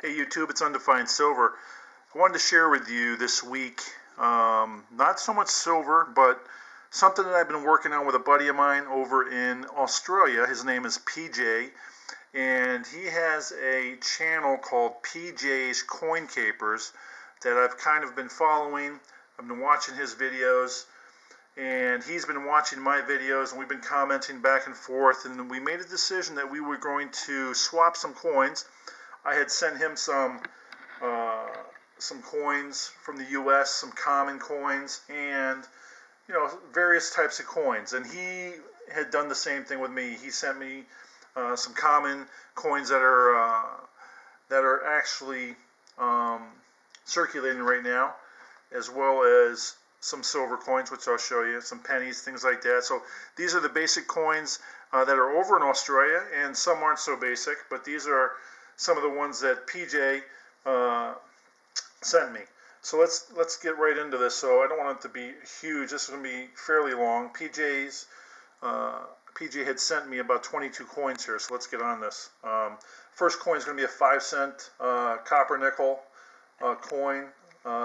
Hey YouTube, it's Undefined Silver. I wanted to share with you this week, not so much silver, but something that I've been working on with a buddy of mine over in Australia. His name is PJ, and he has a channel called PJ's Coin Capers that I've kind of been following. I've been watching his videos, and he's been watching my videos, and we've been commenting back and forth, and we made a decision that we were going to swap some coins. I had sent him some coins from the U.S., some common coins, and various types of coins. And he had done the same thing with me. He sent me some common coins that are actually circulating right now, as well as some silver coins, which I'll show you, some pennies, things like that. So these are the basic coins that are over in Australia, and some aren't so basic, but these are some of the ones that PJ sent me. So let's get right into this. So I don't want it to be huge. This is going to be fairly long. PJ had sent me about 22 coins here, so let's get on this. First coin is going to be a 5-cent copper nickel coin.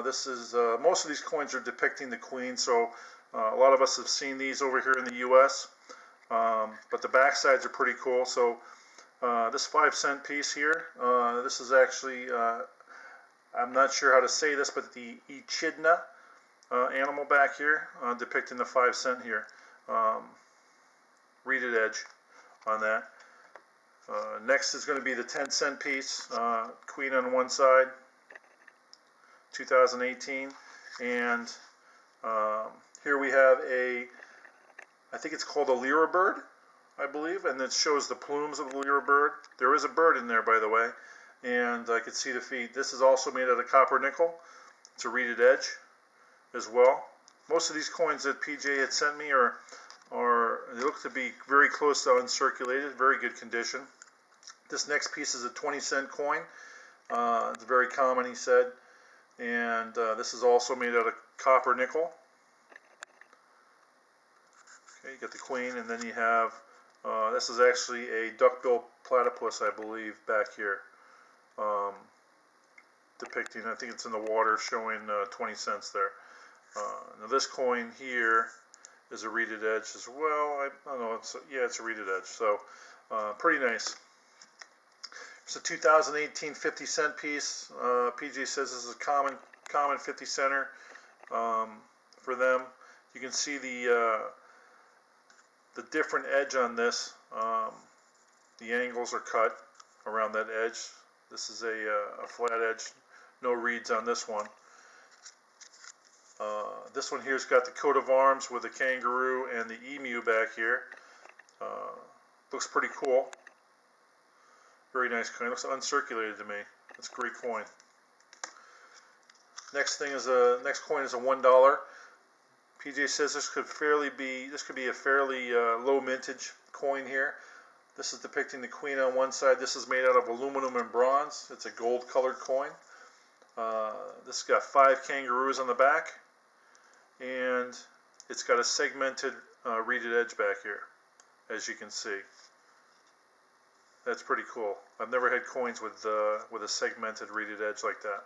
This is most of these coins are depicting the Queen, so a lot of us have seen these over here in the U.S. But the back sides are pretty cool. So this 5-cent piece here, this is actually, I'm not sure how to say this, but the echidna animal back here, depicting the 5-cent here. Reeded edge on that. Next is going to be the 10-cent piece, Queen on one side, 2018, and here we have I think it's called a lyra bird, I believe, and it shows the plumes of the lyra bird. There is a bird in there, by the way, and I could see the feet. This is also made out of copper nickel. It's a reeded edge as well. Most of these coins that PJ had sent me they look to be very close to uncirculated, very good condition. This next piece is a 20-cent coin. It's very common, he said, and this is also made out of copper nickel. Okay, you got the Queen, and then you have, this is actually a duckbill platypus, I believe, back here, depicting, I think it's in the water, showing 20 cents there. Now this coin here is a reeded edge as well. I don't know, it's a reeded edge, so pretty nice. It's a 2018 50-cent piece. PJ says this is a common 50-center for them. You can see the different edge on this. The angles are cut around that edge. This is a flat edge, no reeds on this one. This one here's got the coat of arms with the kangaroo and the emu back here. Looks pretty cool. Very nice coin. Looks uncirculated to me. It's a great coin. Next coin is a $1. PJ says this could be a fairly low mintage coin here. This is depicting the Queen on one side. This is made out of aluminum and bronze. It's a gold colored coin. This has got 5 kangaroos on the back, and it's got a segmented reeded edge back here, as you can see. That's pretty cool. I've never had coins with a segmented reeded edge like that.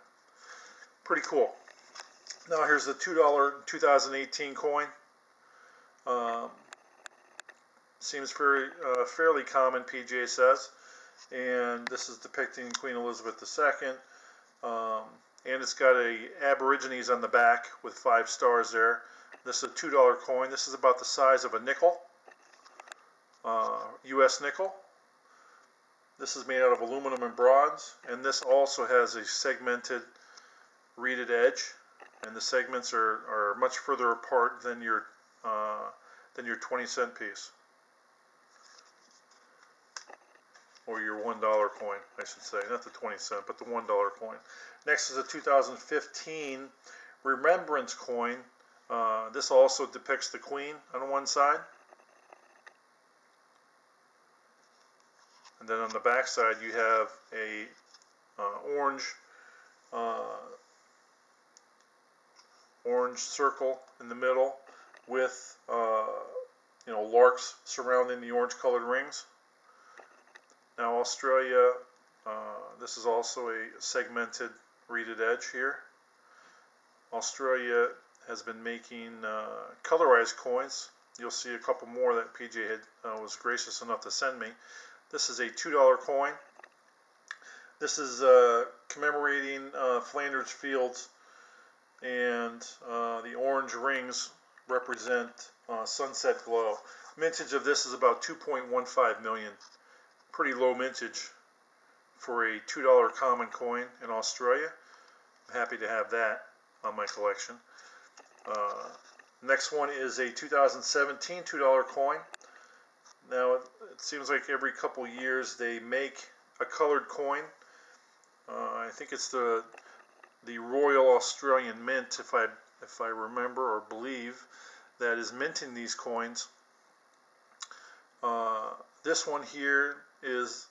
Pretty cool. Now here's the $2 2018 coin. Seems fairly common, PJ says. And this is depicting Queen Elizabeth II. And it's got a Aborigines on the back with 5 stars there. This is a $2 coin. This is about the size of a nickel, U.S. nickel. This is made out of aluminum and bronze, and this also has a segmented reeded edge, and the segments are much further apart than your 20-cent piece, or your $1 coin, I should say, not the 20-cent, but the $1 coin. Next is a 2015 Remembrance coin. This also depicts the Queen on one side. And then on the back side you have a orange circle in the middle with larks surrounding the orange colored rings. Now Australia This is also a segmented reeded edge here. Australia has been making colorized coins. You'll see a couple more that PJ was gracious enough to send me. This is a $2 coin. This is commemorating Flanders Fields, and the orange rings represent sunset glow. Mintage of this is about 2.15 million. Pretty low mintage for a $2 common coin in Australia. I'm happy to have that on my collection. Next one is a 2017 $2 coin. Now it seems like every couple years they make a colored coin. I think it's the Royal Australian Mint, if I remember or believe, that is minting these coins. This one here is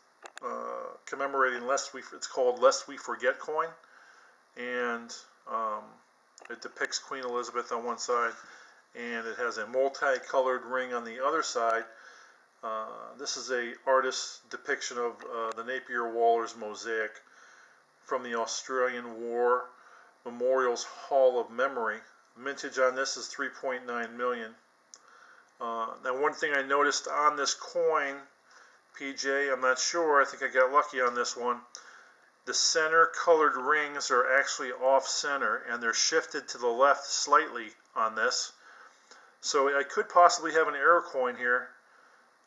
commemorating it's called Lest We Forget coin, and it depicts Queen Elizabeth on one side, and it has a multicolored ring on the other side. This is a artist's depiction of the Napier Waller's mosaic from the Australian War Memorials Hall of Memory. Mintage on this is 3.9 million. Now, one thing I noticed on this coin, PJ, I'm not sure, I think I got lucky on this one. The center colored rings are actually off center, and they're shifted to the left slightly on this. So I could possibly have an error coin here.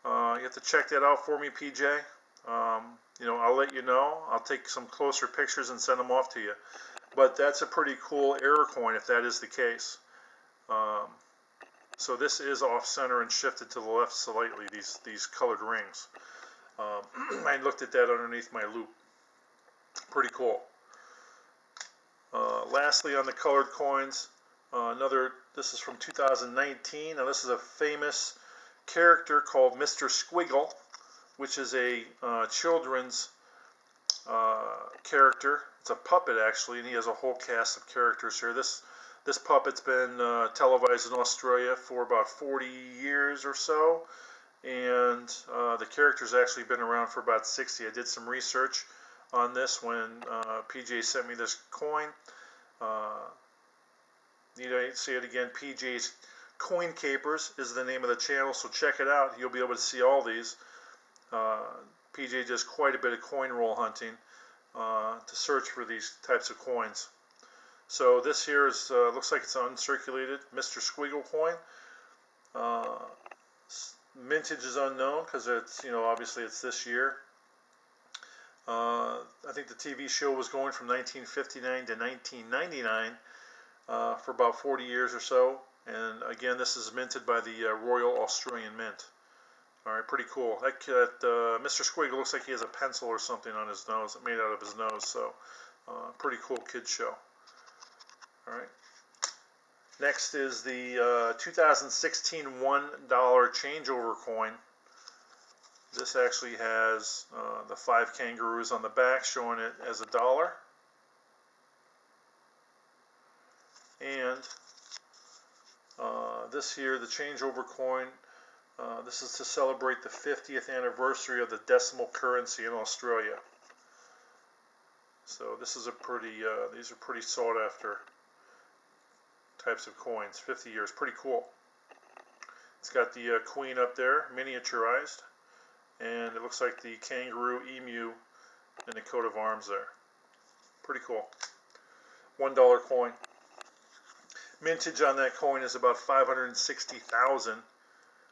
You have to check that out for me, PJ. I'll let you know. I'll take some closer pictures and send them off to you. But that's a pretty cool error coin if that is the case. So this is off center and shifted to the left slightly, these colored rings. I looked at that underneath my loop. Pretty cool. Lastly, on the colored coins, this is from 2019. Now this is a famous character called Mr. Squiggle, which is a children's character. It's a puppet actually, and he has a whole cast of characters here. This puppet's been televised in Australia for about 40 years or so, and the character's actually been around for about 60. I did some research on this when PJ sent me this coin. Need I say it again? PJ's Coin Capers is the name of the channel, so check it out. You'll be able to see all these. PJ does quite a bit of coin roll hunting to search for these types of coins. So this here is looks like it's an uncirculated Mr. Squiggle coin. Mintage is unknown because it's obviously it's this year. I think the TV show was going from 1959 to 1999 for about 40 years or so. And again, this is minted by the Royal Australian Mint. All right, pretty cool. That Mr. Squiggle looks like he has a pencil or something on his nose, made out of his nose. So, pretty cool kid show. All right. Next is the 2016 $1 changeover coin. This actually has the 5 kangaroos on the back, showing it as $1. And this here, the changeover coin, this is to celebrate the 50th anniversary of the decimal currency in Australia. So this is these are pretty sought after types of coins. 50 years, pretty cool. It's got the queen up there, miniaturized, and it looks like the kangaroo, emu, and the coat of arms there. Pretty cool. $1 coin. Mintage on that coin is about 560,000,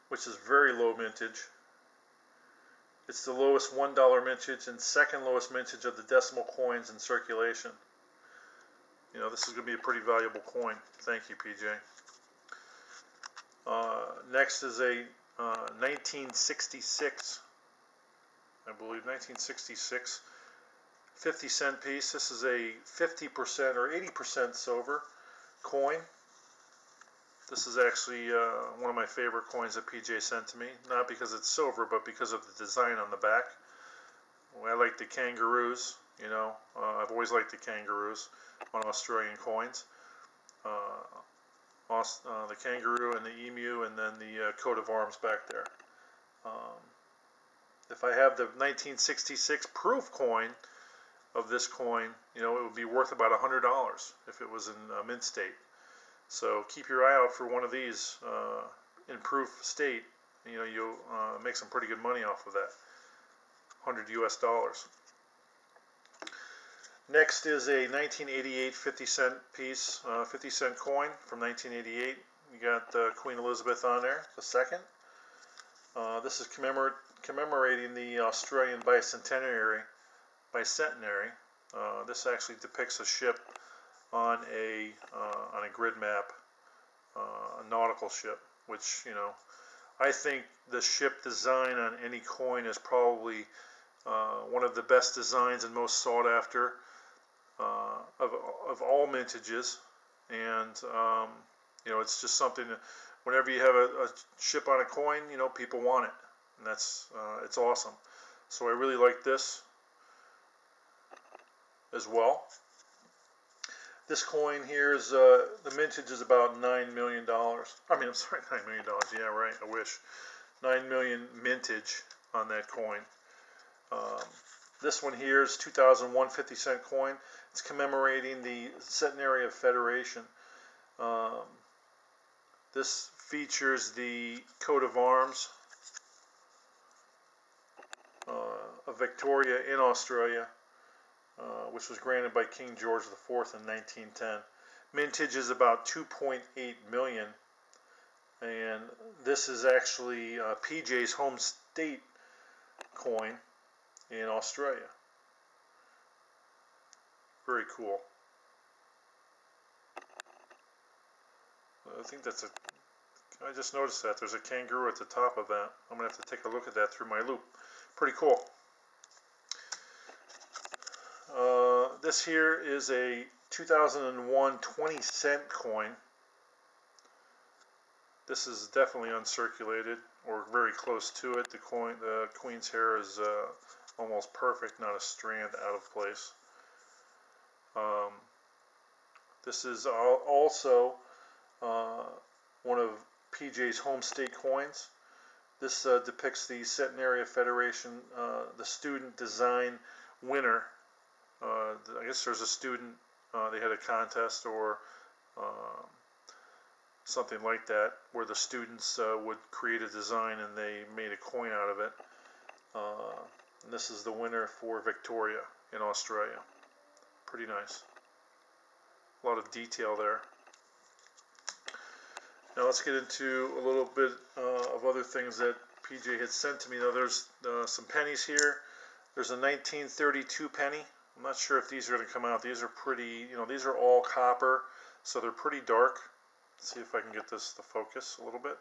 which is very low mintage. It's the lowest $1 mintage and second lowest mintage of the decimal coins in circulation. This is going to be a pretty valuable coin. Thank you, PJ. Next is a 1966, I believe, 1966 50-cent piece. This is a 50% or 80% silver coin. This is actually one of my favorite coins that PJ sent to me, not because it's silver, but because of the design on the back. I like the kangaroos, I've always liked the kangaroos on Australian coins. The kangaroo and the emu, and then the coat of arms back there. if I have the 1966 proof coin of this coin, you know, it would be worth about $100 if it was in mint state. So keep your eye out for one of these in proof state. You know, you'll make some pretty good money off of that. 100 US dollars. Next is a 1988 50-cent piece, 50-cent coin from 1988. You got Queen Elizabeth on there, the second. This is commemorating the Australian bicentenary. This actually depicts a ship on a grid map, a nautical ship, which, you know, I think the ship design on any coin is probably one of the best designs and most sought after of all mintages. And you know, it's just something that whenever you have a ship on a coin, you know, people want it, and that's it's awesome. So I really like this as well. This coin here is the mintage is about $9 million. I mean, I'm sorry, $9 million. Yeah, right. I wish. 9 million mintage on that coin. This one here is 2001 50-cent coin. It's commemorating the Centenary of Federation. This features the coat of arms of Victoria in Australia, which was granted by King George IV in 1910. Mintage is about 2.8 million, and this is actually PJ's home state coin in Australia. Very cool. I think that's a... I just noticed that there's a kangaroo at the top of that. I'm going to have to take a look at that through my loop. Pretty cool. This here is a 2001 20-cent coin. This is definitely uncirculated, or very close to it. The queen's hair is almost perfect, not a strand out of place. This is also one of PJ's home state coins. This depicts the Centenary of Federation, the student design winner. I guess there's a student, they had a contest or something like that, where the students would create a design and they made a coin out of it. And this is the winner for Victoria in Australia. Pretty nice. A lot of detail there. Now let's get into a little bit of other things that PJ had sent to me. Now there's some pennies here. There's a 1932 penny. I'm not sure if these are going to come out. These are pretty, you know, these are all copper, so they're pretty dark. Let's see if I can get this to focus a little bit.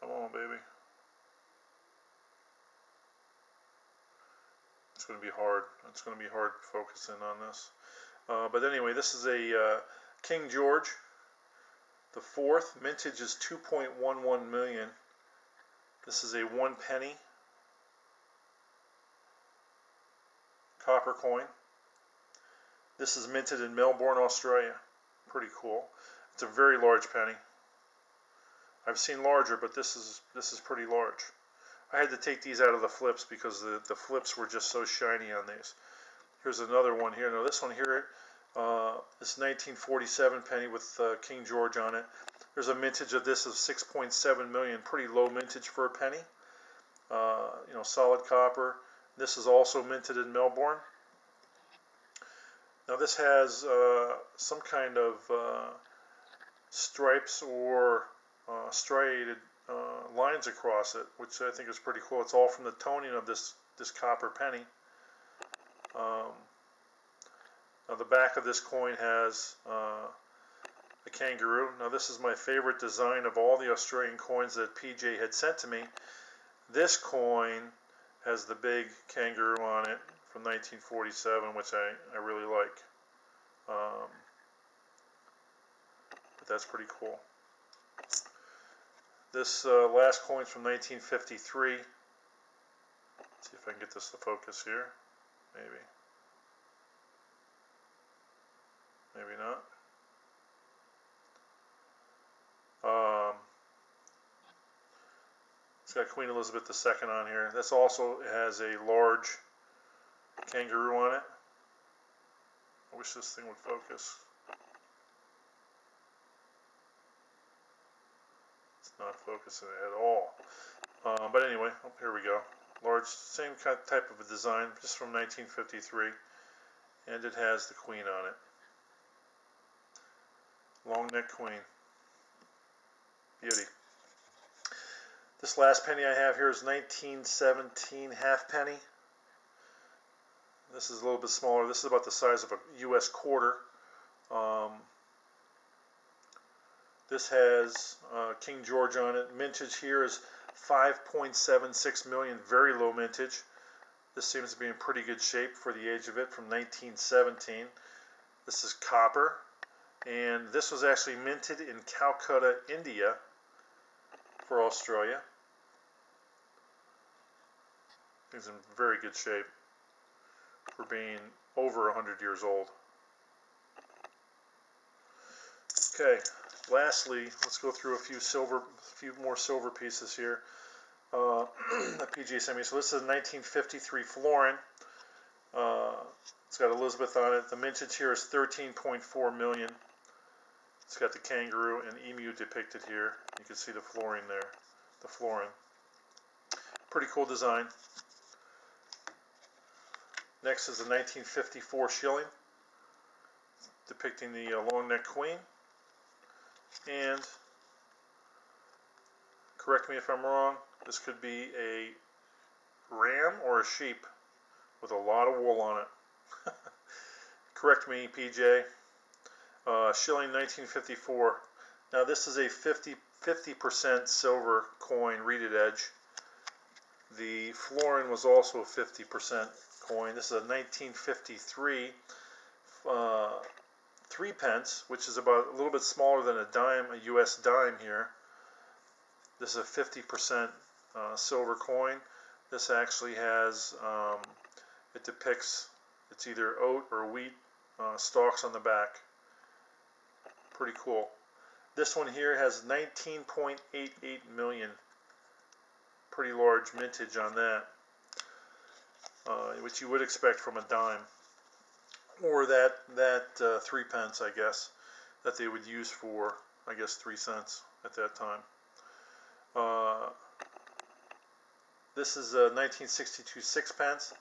Come on, baby. It's going to be hard. It's going to be hard focusing on this. But anyway, this is a King George the Fourth. Mintage is 2.11 million. This is a 1 penny copper coin. This is minted in Melbourne, Australia. Pretty cool. It's a very large penny. I've seen larger, but this is pretty large. I had to take these out of the flips because the flips were just so shiny on these. Here's another one here. Now this one here, this 1947 penny with King George on it. There's a mintage of this of 6.7 million. Pretty low mintage for a penny. You know, solid copper. This is also minted in Melbourne. Now this has some kind of stripes or striated lines across it, which I think is pretty cool. It's all from the toning of this copper penny. Now the back of this coin has a kangaroo. Now this is my favorite design of all the Australian coins that PJ had sent to me. This coin has the big kangaroo on it from 1947, which I really like. But that's pretty cool. This last coin's from 1953. Let's see if I can get this to focus here. Maybe. Maybe not. got Queen Elizabeth II on here. This also has a large kangaroo on it. I wish this thing would focus. It's not focusing at all. But anyway, oh, here we go. Large, same kind of type of a design, just from 1953. And it has the Queen on it. Long neck Queen. Beauty. This last penny I have here is 1917 halfpenny. This is a little bit smaller. This is about the size of a U.S. quarter. This has King George on it. Mintage here is 5.76 million, very low mintage. This seems to be in pretty good shape for the age of it, from 1917. This is copper, and this was actually minted in Calcutta, India, for Australia. It's in very good shape for being over 100 years old. Okay, lastly, let's go through a few more silver pieces here. That PJ sent me. So this is a 1953 florin. It's got Elizabeth on it. The mintage here is 13.4 million. It's got the kangaroo and emu depicted here. You can see the florin there, the florin. Pretty cool design. Next is a 1954 shilling, depicting the long neck queen. And correct me if I'm wrong, this could be a ram or a sheep with a lot of wool on it. Correct me, PJ. Shilling 1954. Now this is a 50% silver coin, reeded edge. The florin was also a 50% coin. This is a 1953 3p, which is about a little bit smaller than a dime, a U.S. dime here. This is a 50% silver coin. This actually has, it depicts, it's either oat or wheat stalks on the back. Pretty cool. This one here has 19.88 million. Pretty large mintage on that, which you would expect from a dime, or that 3p, I guess, that they would use for, I guess, 3 cents at that time. This is a 1962 sixpence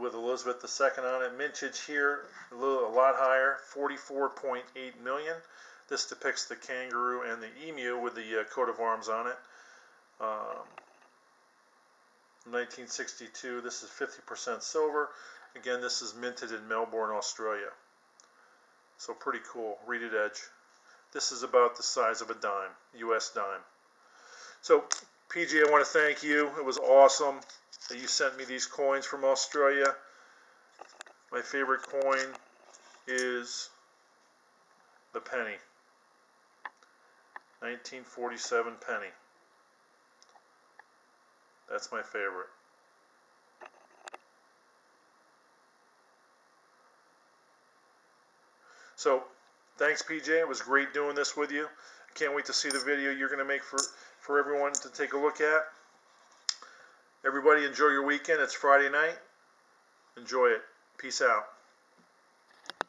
with Elizabeth II on it. Mintage here a lot higher, 44.8 million. This depicts the kangaroo and the emu with the coat of arms on it. 1962. This is 50% silver. Again, this is minted in Melbourne, Australia. So pretty cool. Reeded edge. This is about the size of a dime, U.S. dime. So, PG, I want to thank you. It was awesome that you sent me these coins from Australia. My favorite coin is the penny. 1947 penny. That's my favorite. So, thanks, PJ. It was great doing this with you. Can't wait to see the video you're going to make for everyone to take a look at. Everybody enjoy your weekend. It's Friday night. Enjoy it. Peace out.